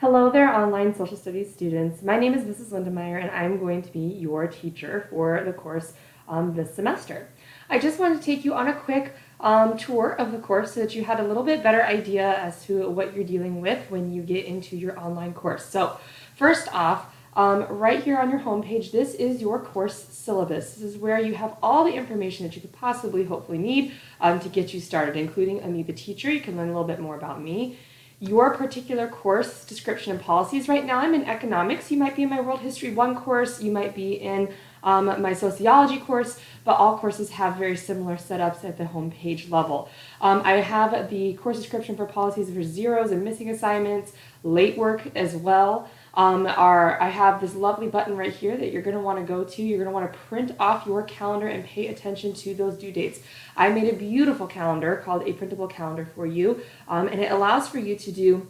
Hello there, online social studies students. My name is Mrs. Lindemeyer, and I'm going to be your teacher for the course this semester. I just wanted to take you on a quick tour of the course so that you had a little bit better idea as to what you're dealing with when you get into your online course. So first off, right here on your homepage, this is your course syllabus. This is where you have all the information that you could possibly hopefully need to get you started, including me, the teacher. You can learn a little bit more about me, your particular course description and policies. Right now I'm in economics. You might be in my World History 1 course, you might be in my sociology course, but all courses have very similar setups at the home page level. I have the course description for policies for zeros and missing assignments, late work as well. I have this lovely button right here that you're going to want to go to. You're going to want to print off your calendar and pay attention to those due dates. I made a beautiful calendar called a printable calendar for you, and it allows for you to do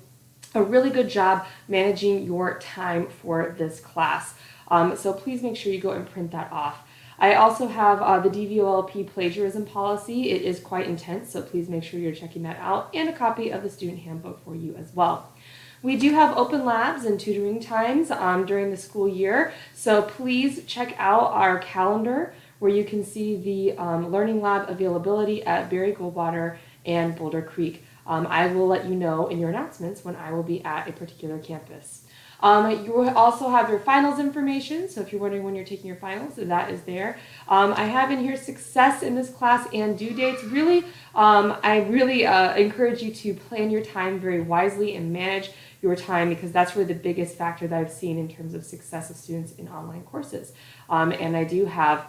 a really good job managing your time for this class. So please make sure you go and print that off. I also have the DVOLP plagiarism policy. It is quite intense, so please make sure you're checking that out, and a copy of the student handbook for you as well. We do have open labs and tutoring times during the school year, so please check out our calendar where you can see the Learning Lab availability at Barry Goldwater and Boulder Creek. I will let you know in your announcements when I will be at a particular campus. You will also have your finals information, so if you're wondering when you're taking your finals, that is there. I have in here success in this class and due dates. Really, I really encourage you to plan your time very wisely and manage your time, because that's really the biggest factor that I've seen in terms of success of students in online courses. And I do have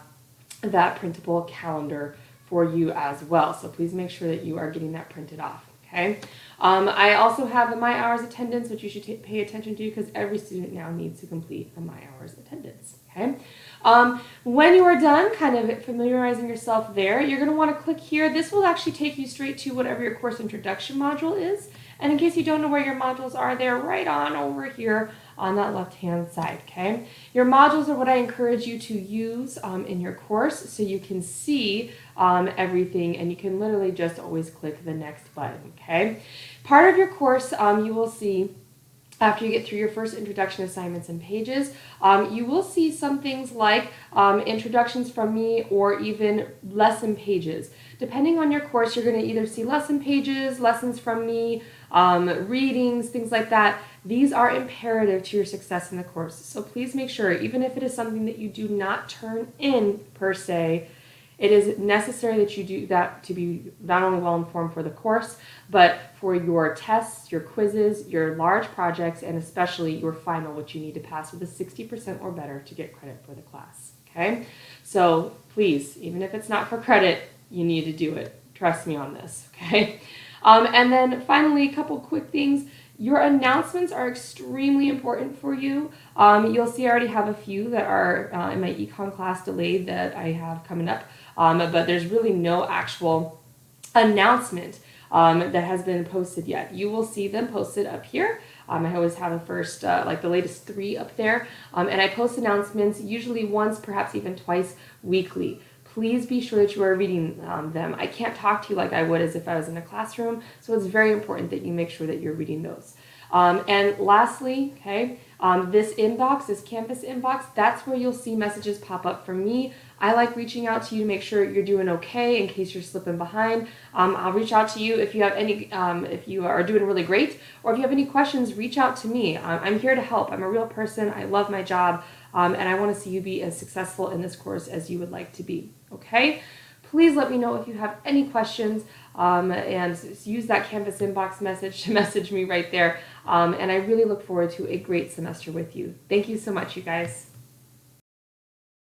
that printable calendar for you as well, so please make sure that you are getting that printed off. Okay. I also have the My Hours attendance, which you should pay attention to because every student now needs to complete a My Hours attendance. Okay. When you are done kind of familiarizing yourself there, you're going to want to click here. This will actually take you straight to whatever your course introduction module is. And in case you don't know where your modules are, they're right on over here on that left-hand side, okay? Your modules are what I encourage you to use in your course so you can see everything, and you can literally just always click the next button, okay? Part of your course you will see after you get through your first introduction assignments and pages, you will see some things like introductions from me or even lesson pages. Depending on your course, you're going to either see lesson pages, lessons from me, readings, things like that. These are imperative to your success in the course. So please make sure, even if it is something that you do not turn in per se, it is necessary that you do that to be not only well informed for the course, but for your tests, your quizzes, your large projects, and especially your final, which you need to pass with a 60% or better to get credit for the class. Okay? So please, even if it's not for credit, you need to do it. Trust me on this. Okay? And then finally, a couple quick things. Your announcements are extremely important for you. You'll see I already have a few that are in my econ class delayed that I have coming up, but there's really no actual announcement that has been posted yet. You will see them posted up here. I always have the first, like the latest 3 up there, and I post announcements usually once, perhaps even twice weekly. Please be sure that you are reading them. I can't talk to you like I would as if I was in a classroom, so it's very important that you make sure that you're reading those. And lastly, okay, this inbox, this campus inbox, that's where you'll see messages pop up from me. I like reaching out to you to make sure you're doing okay in case you're slipping behind. I'll reach out to you if you have any, if you are doing really great, or if you have any questions, reach out to me. I'm here to help. I'm a real person. I love my job, and I want to see you be as successful in this course as you would like to be. Okay? Please let me know if you have any questions, and use that Canvas inbox message to message me right there. And I really look forward to a great semester with you. Thank you so much, you guys.